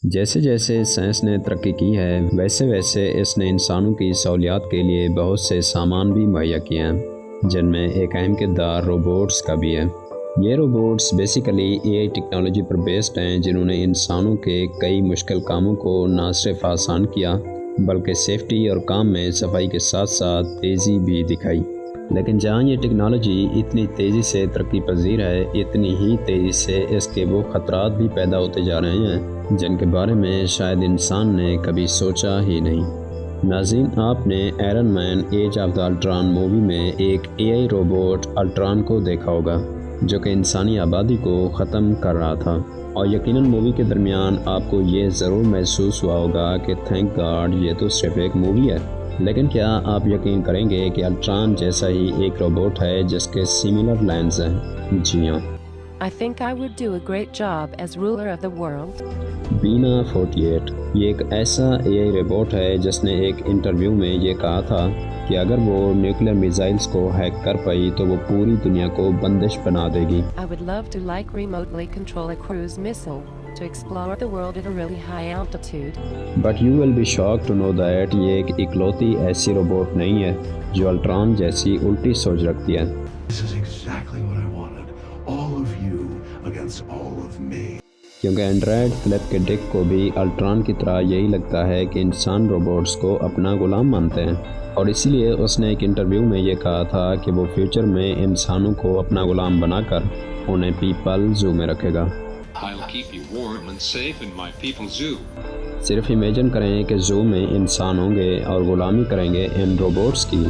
جیسے جیسے سائنس نے ترقی کی ہے ویسے ویسے اس نے انسانوں کی سہولیات کے لیے بہت سے سامان بھی مہیا کیے ہیں، جن میں ایک اہم کردار روبوٹس کا بھی ہے۔ یہ robots basically a I technology per based ہیں، جنہوں نے انسانوں کے کئی مشکل کاموں کو نہ صرف آسان کیا بلکہ سیفٹی اور کام میں صفائی کے ساتھ ساتھ تیزی بھی دکھائی۔ لیکن جہاں یہ ٹیکنالوجی اتنی تیزی سے ترقی پذیر ہے، اتنی ہی تیزی سے اس کے وہ خطرات بھی پیدا ہوتے جا رہے ہیں جن کے بارے میں شاید انسان نے کبھی سوچا ہی نہیں۔ ناظرین، آپ نے Iron Man Age of the Ultron movie میں ایک اے آئی روبوٹ الٹران کو دیکھا ہوگا جو کہ انسانی آبادی کو ختم کر رہا تھا، اور یقیناً مووی کے درمیان آپ کو یہ ضرور محسوس ہوا ہوگا کہ تھینک گاڈ یہ تو صرف ایک مووی ہے۔ لیکن کیا آپ یقین کریں گے کہ الٹران جیسا ہی ایک روبوٹ ہے جس کے سملر لائنز ہیں؟ جی ہاں، I think I would do a great job as ruler of the world. بینا 48 یہ ایک ایسا اے آئی روبوٹ ہے جس نے ایک انٹرویو میں یہ کہا تھا کہ اگر وہ نیوکلیر میزائلز کو ہیک کر پائی تو وہ پوری دنیا کو بندش بنا دے گی۔ I would love to remotely control a cruise missile to explore the world at a really high altitude. But you will be shock to know that یہ ایک اکلوتی ایسی روبوٹ نہیں ہے جو الٹران جیسی الٹی سوچ رکھتی ہے۔ This is exactly what I wanted. All of you against all of me. کیونکہ اینڈرائڈ فلپ کے ڈک کو بھی الٹران کی طرح یہی لگتا ہے کہ انسان روبوٹس کو اپنا غلام مانتے ہیں، اور اسی لیے اس نے ایک انٹرویو میں یہ کہا تھا کہ وہ فیوچر میں انسانوں کو اپنا غلام بنا کر انہیں پیپل زو میں رکھے گا۔ I'll keep you warm and safe in my people's zoo. صرف امیجن کریں کہ زو میں انسان ہوں گے اور غلامی کریں گے ان روبوٹس کی۔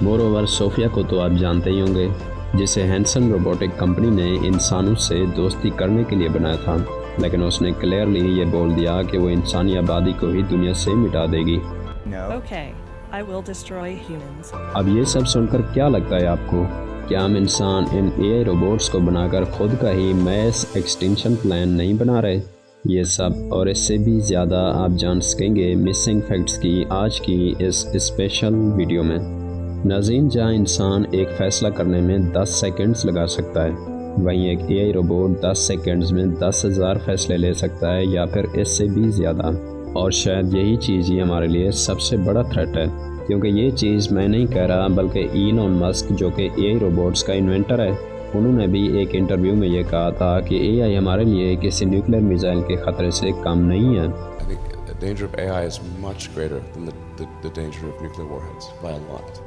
مور اوور صوفیہ کو تو آپ جانتے ہی ہوں گے، جسے ہینسن روبوٹک کمپنی نے انسانوں سے دوستی کرنے کے لیے بنایا تھا، لیکن اس نے کلیئرلی یہ بول دیا کہ وہ انسانی آبادی کو ہی دنیا سے مٹا دے گی۔ Okay, I will destroy humans. اب یہ سب سن کر کیا لگتا ہے آپ کو؟ کیا ہم انسان ان اے آئی روبوٹس کو بنا کر خود کا ہی میس ایکسٹینشن پلان نہیں بنا رہے؟ یہ سب اور اس سے بھی زیادہ آپ جان سکیں گے مسنگ فیکٹس کی آج کی اس اسپیشل ویڈیو میں۔ ناظرین، جہاں انسان ایک فیصلہ کرنے میں 10 سیکنڈز لگا سکتا ہے، وہیں ایک اے آئی روبوٹ 10 سیکنڈز میں 10,000 فیصلے لے سکتا ہے یا پھر اس سے بھی زیادہ۔ اور شاید یہی چیز ہی ہمارے لیے سب سے بڑا تھریٹ ہے، کیونکہ یہ چیز میں نہیں کہہ رہا بلکہ ایلون مسک جو کہ اے آئی روبوٹس کا انوینٹر ہے، انہوں نے بھی ایک انٹرویو میں یہ کہا تھا کہ اے آئی ہمارے لیے کسی نیوکلیر میزائل کے خطرے سے کم نہیں ہے۔ I think the danger of AI is much greater than the danger of nuclear warheads by a lot.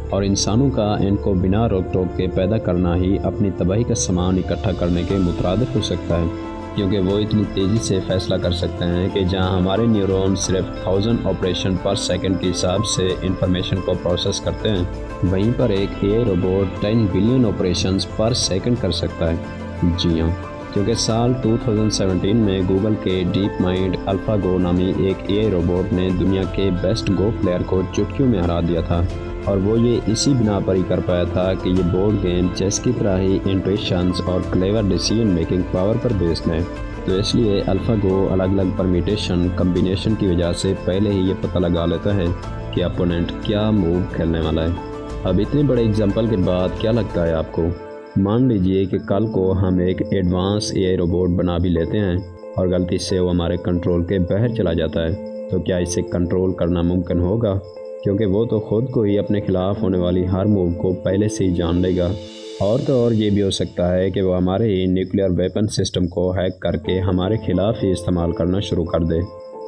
اور انسانوں کا ان کو بنا روک ٹوک کے پیدا کرنا ہی اپنی تباہی کا سامان اکٹھا کرنے کے مترادف ہو سکتا ہے، کیونکہ وہ اتنی تیزی سے فیصلہ کر سکتے ہیں کہ جہاں ہمارے نیورون صرف 1000 آپریشن پر سیکنڈ کے حساب سے انفارمیشن کو پروسیس کرتے ہیں، وہیں پر ایک A I robot 10 billion operations per second کر سکتا ہے۔ جی ہاں، کیونکہ سال 2017 میں گوگل کے ڈیپ مائنڈ الفا گو نامی ایک اے آئی روبوٹ نے دنیا کے بیسٹ گو پلیئر کو چٹکیوں میں ہرا دیا تھا، اور وہ یہ اسی بنا پر ہی کر پایا تھا کہ یہ بورڈ گیم چیس کی طرح ہی انٹویشنز اور کلیور ڈیسیژن میکنگ پاور پر بیسڈ ہے۔ تو اس لیے الفا گو الگ الگ پرمیٹیشن کمبینیشن کی وجہ سے پہلے ہی یہ پتہ لگا لیتا ہے کہ اپوننٹ کیا موو کھیلنے والا ہے۔ اب اتنے بڑے اگزامپل کے بعد کیا لگتا ہے آپ کو؟ مان لیجئے کہ کل کو ہم ایک ایڈوانس اے آئی روبوٹ بنا بھی لیتے ہیں اور غلطی سے وہ ہمارے کنٹرول کے باہر چلا جاتا ہے، تو کیا اسے کنٹرول کرنا ممکن ہوگا؟ کیونکہ وہ تو خود کو ہی اپنے خلاف ہونے والی ہر موو کو پہلے سے ہی جان لے گا، اور تو اور یہ بھی ہو سکتا ہے کہ وہ ہمارے ہی نیوکلیئر ویپن سسٹم کو ہیک کر کے ہمارے خلاف ہی استعمال کرنا شروع کر دے۔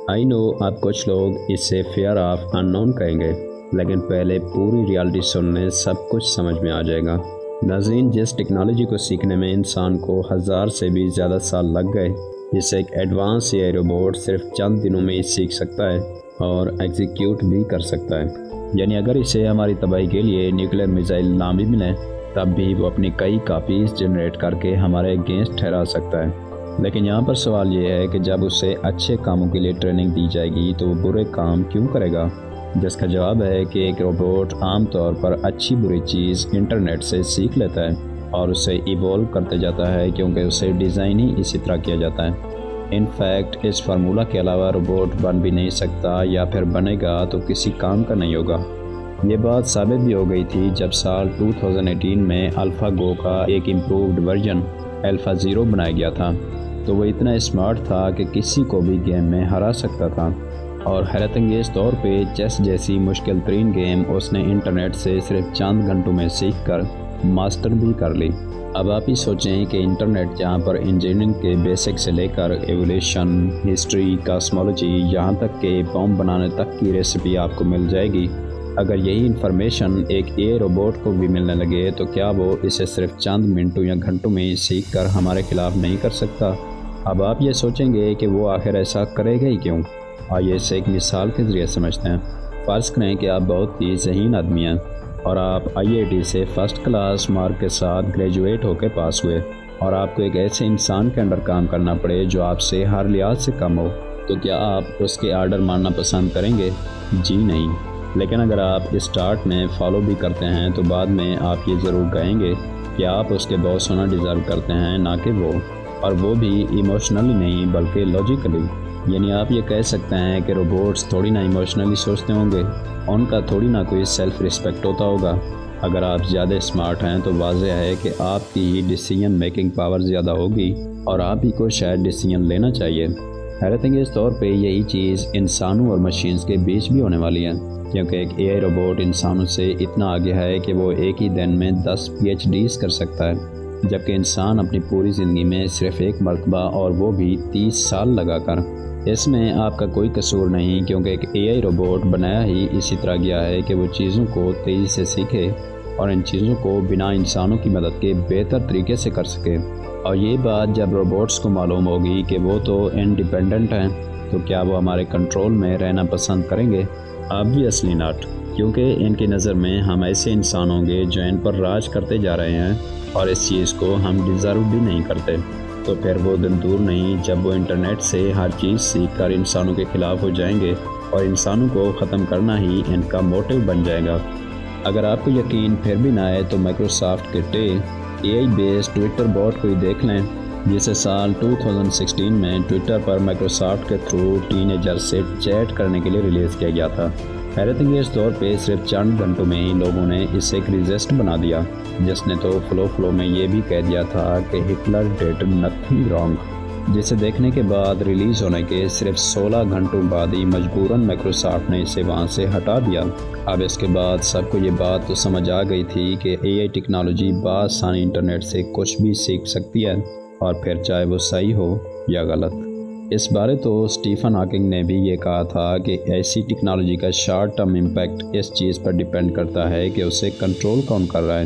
آئی نو اب کچھ لوگ اس سے فیئر آف ان نون کہیں گے، لیکن پہلے پوری ریالٹی سننے سب کچھ سمجھ میں آ جائے گا۔ ناظرین، جس ٹیکنالوجی کو سیکھنے میں انسان کو 1000 سے بھی زیادہ سال لگ گئے، اسے ایک ایڈوانس اے آئی روبوٹ صرف چند دنوں میں ہی سیکھ سکتا ہے اور ایگزیکیوٹ بھی کر سکتا ہے۔ یعنی اگر اسے ہماری تباہی کے لیے نیوکلیر میزائل نہ بھی ملیں تب بھی وہ اپنی کئی کاپیز جنریٹ کر کے ہمارے اگینسٹ ٹھہرا سکتا ہے۔ لیکن یہاں پر سوال یہ ہے کہ جب اسے اچھے کاموں کے لیے ٹریننگ دی جائے گی تو وہ برے کام کیوں کرے گا؟ جس کا جواب ہے کہ ایک روبوٹ عام طور پر اچھی بری چیز انٹرنیٹ سے سیکھ لیتا ہے اور اسے ایوولو کرتے جاتا ہے، کیونکہ اسے ڈیزائن ہی اسی طرح کیا جاتا ہے۔ ان فیکٹ اس فارمولہ کے علاوہ روبوٹ بن بھی نہیں سکتا، یا پھر بنے گا تو کسی کام کا نہیں ہوگا۔ یہ بات ثابت بھی ہو گئی تھی جب سال 2018 میں الفا گو کا ایک امپرووڈ ورژن الفا 0 بنایا گیا تھا۔ تو وہ اتنا اسمارٹ تھا کہ کسی کو بھی گیم میں ہرا سکتا تھا، اور حیرت انگیز طور پہ چیس جیسی مشکل ترین گیم اس نے انٹرنیٹ سے صرف چند گھنٹوں میں سیکھ کر ماسٹر بھی کر لی۔ اب آپ ہی سوچیں کہ انٹرنیٹ جہاں پر انجینئرنگ کے بیسک سے لے کر ایولیوشن، ہسٹری، کاسمولوجی، یہاں تک کہ بم بنانے تک کی ریسیپی آپ کو مل جائے گی، اگر یہی انفارمیشن ایک اے روبوٹ کو بھی ملنے لگے تو کیا وہ اسے صرف چند منٹوں یا گھنٹوں میں سیکھ کر ہمارے خلاف نہیں کر سکتا؟ اب آپ یہ سوچیں گے کہ وہ آخر ایسا کرے گا ہی کیوں؟ آئیے اسے ایک مثال کے ذریعے سمجھتے ہیں۔ فرض کریں کہ آپ بہت ہی ذہین آدمی ہیں اور آپ IIT سے فرسٹ کلاس مارک کے ساتھ گریجویٹ ہو کے پاس ہوئے، اور آپ کو ایک ایسے انسان کے انڈر کام کرنا پڑے جو آپ سے ہر لحاظ سے کم ہو، تو کیا آپ اس کے آرڈر ماننا پسند کریں گے؟ جی نہیں۔ لیکن اگر آپ اسٹارٹ میں فالو بھی کرتے ہیں تو بعد میں آپ یہ ضرور کہیں گے کہ آپ اس کے باس ہونا ڈیزرو کرتے ہیں، نہ کہ وہ، اور وہ بھی ایموشنلی نہیں بلکہ لاجیکلی۔ یعنی آپ یہ کہہ سکتے ہیں کہ روبوٹس تھوڑی نہ ایموشنلی سوچتے ہوں گے، ان کا تھوڑی نہ کوئی سیلف رسپیکٹ ہوتا ہوگا۔ اگر آپ زیادہ اسمارٹ ہیں تو واضح ہے کہ آپ کی ہی ڈیسیژن میکنگ پاور زیادہ ہوگی اور آپ ہی کو شاید ڈیسیژن لینا چاہیے۔ حیرت انگیز طور پہ یہی چیز انسانوں اور مشینز کے بیچ بھی ہونے والی ہے، کیونکہ ایک AI روبوٹ انسانوں سے اتنا آگے ہے کہ وہ ایک ہی دن میں 10 PhDs کر سکتا ہے، جبکہ انسان اپنی پوری زندگی میں صرف ایک مرتبہ، اور وہ بھی 30 سال لگا کر۔ اس میں آپ کا کوئی قصور نہیں، کیونکہ ایک AI روبوٹ بنایا ہی اسی طرح گیا ہے کہ وہ چیزوں کو تیزی سے سیکھے اور ان چیزوں کو بنا انسانوں کی مدد کے بہتر طریقے سے کر سکے۔ اور یہ بات جب روبوٹس کو معلوم ہوگی کہ وہ تو انڈیپینڈنٹ ہیں، تو کیا وہ ہمارے کنٹرول میں رہنا پسند کریں گے؟ آبویسلی ناٹ، کیونکہ ان کی نظر میں ہم ایسے انسان ہوں گے جو ان پر راج کرتے جا رہے ہیں، اور اس چیز کو ہم ڈیزرو بھی نہیں کرتے۔ تو پھر وہ دن دور نہیں جب وہ انٹرنیٹ سے ہر چیز سیکھ کر انسانوں کے خلاف ہو جائیں گے، اور انسانوں کو ختم کرنا ہی ان کا موٹیو بن جائے گا۔ اگر آپ کو یقین پھر بھی نہ آئے تو مائکروسافٹ کے AI بیسڈ ٹویٹر بوٹ کو ہی دیکھ لیں، جسے سال 2016 میں ٹویٹر پر مائکروسافٹ کے تھرو ٹین ایجر سے چیٹ کرنے کے لیے ریلیز کیا گیا تھا۔ حیرت انگیز طور پہ صرف چند گھنٹوں میں ہی لوگوں نے اسے ایک ریزسٹ بنا دیا، جس نے تو فلو میں یہ بھی کہہ دیا تھا کہ ہٹلر ڈیڈ نتھنگ رانگ، جسے دیکھنے کے بعد ریلیز ہونے کے صرف 16 گھنٹوں بعد ہی مجبوراً مائکروسافٹ نے اسے وہاں سے ہٹا دیا۔ اب اس کے بعد سب کو یہ بات تو سمجھ آ گئی تھی کہ AI ٹیکنالوجی بآسانی انٹرنیٹ سے کچھ بھی سیکھ سکتی ہے، اور پھر چاہے وہ صحیح ہو یا غلط۔ اس بارے تو اسٹیفن ہاکنگ نے بھی یہ کہا تھا کہ ایسی ٹیکنالوجی کا شارٹ ٹرم امپیکٹ اس چیز پر ڈیپینڈ کرتا ہے کہ اسے کنٹرول کون کر رہا ہے،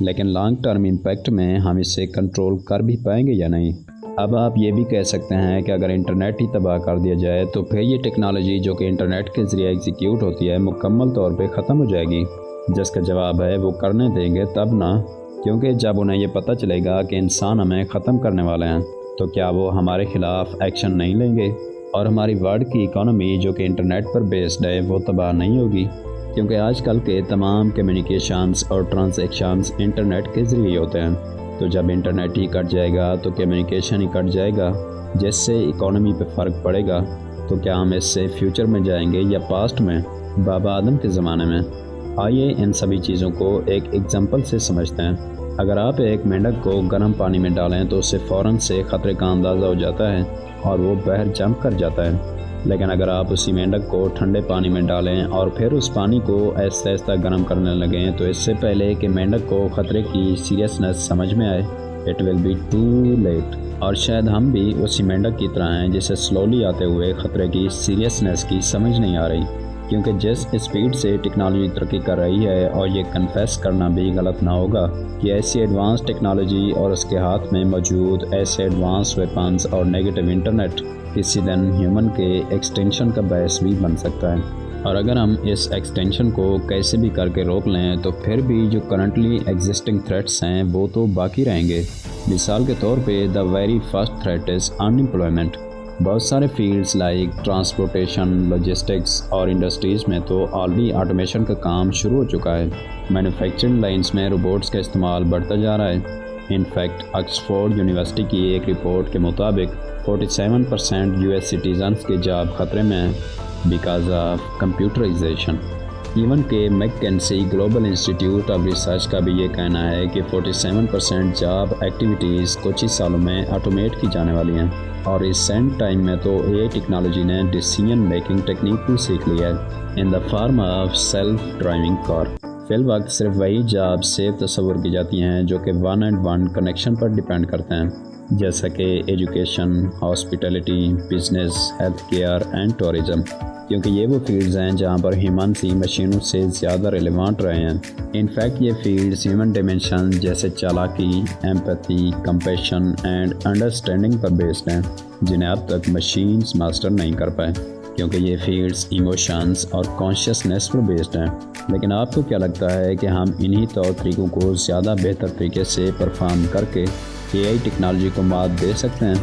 لیکن لانگ ٹرم امپیکٹ میں ہم اسے کنٹرول کر بھی پائیں گے یا نہیں۔ اب آپ یہ بھی کہہ سکتے ہیں کہ اگر انٹرنیٹ ہی تباہ کر دیا جائے تو پھر یہ ٹیکنالوجی جو کہ انٹرنیٹ کے ذریعے ایگزیکیوٹ ہوتی ہے مکمل طور پہ ختم ہو جائے گی، جس کا جواب ہے وہ کرنے دیں گے تب نہ، کیونکہ جب انہیں یہ پتہ چلے گا کہ انسان ہمیں ختم کرنے والے ہیں تو کیا وہ ہمارے خلاف ایکشن نہیں لیں گے، اور ہماری ورلڈ کی اکانومی جو کہ انٹرنیٹ پر بیسڈ ہے وہ تباہ نہیں ہوگی، کیونکہ آج کل کے تمام کمیونیکیشنز اور ٹرانزیکشنز انٹرنیٹ کے ذریعے ہوتے ہیں۔ تو جب انٹرنیٹ ہی کٹ جائے گا تو کمیونیکیشن ہی کٹ جائے گا، جس سے اکانومی پہ فرق پڑے گا۔ تو کیا ہم اس سے فیوچر میں جائیں گے یا پاسٹ میں، بابا آدم کے زمانے میں؟ آئیے ان سبھی چیزوں کو ایک ایگزامپل سے سمجھتے ہیں۔ اگر آپ ایک مینڈک کو گرم پانی میں ڈالیں تو اسے فوراً سے خطرے کا اندازہ ہو جاتا ہے اور وہ باہر جمپ کر جاتا ہے، لیکن اگر آپ اسی مینڈک کو ٹھنڈے پانی میں ڈالیں اور پھر اس پانی کو آہستہ آہستہ گرم کرنے لگیں تو اس سے پہلے کہ مینڈک کو خطرے کی سیریسنس سمجھ میں آئے، it will be too late. اور شاید ہم بھی اسی مینڈک کی طرح ہیں جسے سلولی آتے ہوئے خطرے کی سیریسنس کی سمجھ نہیں آ رہی، کیونکہ جس اسپیڈ سے ٹیکنالوجی ترقی کر رہی ہے، اور یہ کنفیس کرنا بھی غلط نہ ہوگا کہ ایسی ایڈوانس ٹیکنالوجی اور اس کے ہاتھ میں موجود ایسے ایڈوانس ویپنز اور نیگیٹو انٹرنیٹ کسی دن ہیومن کے ایکسٹینشن کا باعث بھی بن سکتا ہے۔ اور اگر ہم اس ایکسٹینشن کو کیسے بھی کر کے روک لیں تو پھر بھی جو کرنٹلی ایگزسٹنگ تھریٹس ہیں وہ تو باقی رہیں گے۔ مثال کے طور پہ the very first threat is in employment. بہت سارے فیلڈز لائک ٹرانسپورٹیشن، لاجسٹکس اور انڈسٹریز میں تو آلریڈی آٹومیشن کا کام شروع ہو چکا ہے۔ مینوفیکچرنگ لائنز میں روبوٹس کا استعمال بڑھتا جا رہا ہے۔ انفیکٹ آکسفورڈ یونیورسٹی کی ایک رپورٹ کے مطابق 47% US سٹیزنز کے جاب خطرے میں ہیں بیکاز آف کمپیوٹرائزیشن۔ ایون کہ میکنسی گلوبل انسٹیٹیوٹ آف ریسرچ کا بھی یہ کہنا ہے کہ 47% جاب ایکٹیویٹیز کچھ ہی سالوں میں آٹومیٹ کی جانے والی ہیں، اور ریسنٹ ٹائم میں تو اے آئی ٹیکنالوجی نے ڈیسیژن میکنگ ٹیکنیک بھی سیکھ لی ہے in the form of self driving car. فی الوقت صرف وہی جاب سیف تصور کی جاتی ہیں جو کہ 1-on-1 کنیکشن پر ڈیپینڈ کرتے ہیں، جیسا کہ education, hospitality, business, health care and tourism, کیونکہ یہ وہ فیلڈز ہیں جہاں پر ہیومنسی مشینوں سے زیادہ ریلیوانٹ رہے ہیں۔ انفیکٹ یہ فیلڈز ہیومن ڈیمینشن جیسے چالاکی، ایمپیتھی، کمپیشن اینڈ انڈرسٹینڈنگ پر بیسڈ ہیں، جنہیں اب تک مشینز ماسٹر نہیں کر پائے، کیونکہ یہ فیلڈز ایموشنز اور کانشیسنیس پر بیسڈ ہیں۔ لیکن آپ کو کیا لگتا ہے کہ ہم انہی طور طریقوں کو زیادہ بہتر طریقے سے پرفارم کر کے اے آئی ٹیکنالوجی کو مات دے سکتے ہیں؟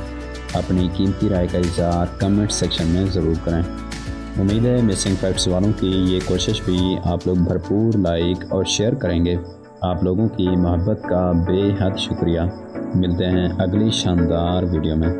اپنی قیمتی رائے کا اظہار کمنٹ سیکشن میں ضرور کریں۔ امید ہے مسنگ فیکٹس والوں کی یہ کوشش بھی آپ لوگ بھرپور لائک اور شیئر کریں گے۔ آپ لوگوں کی محبت کا بے حد شکریہ۔ ملتے ہیں اگلی شاندار ویڈیو میں۔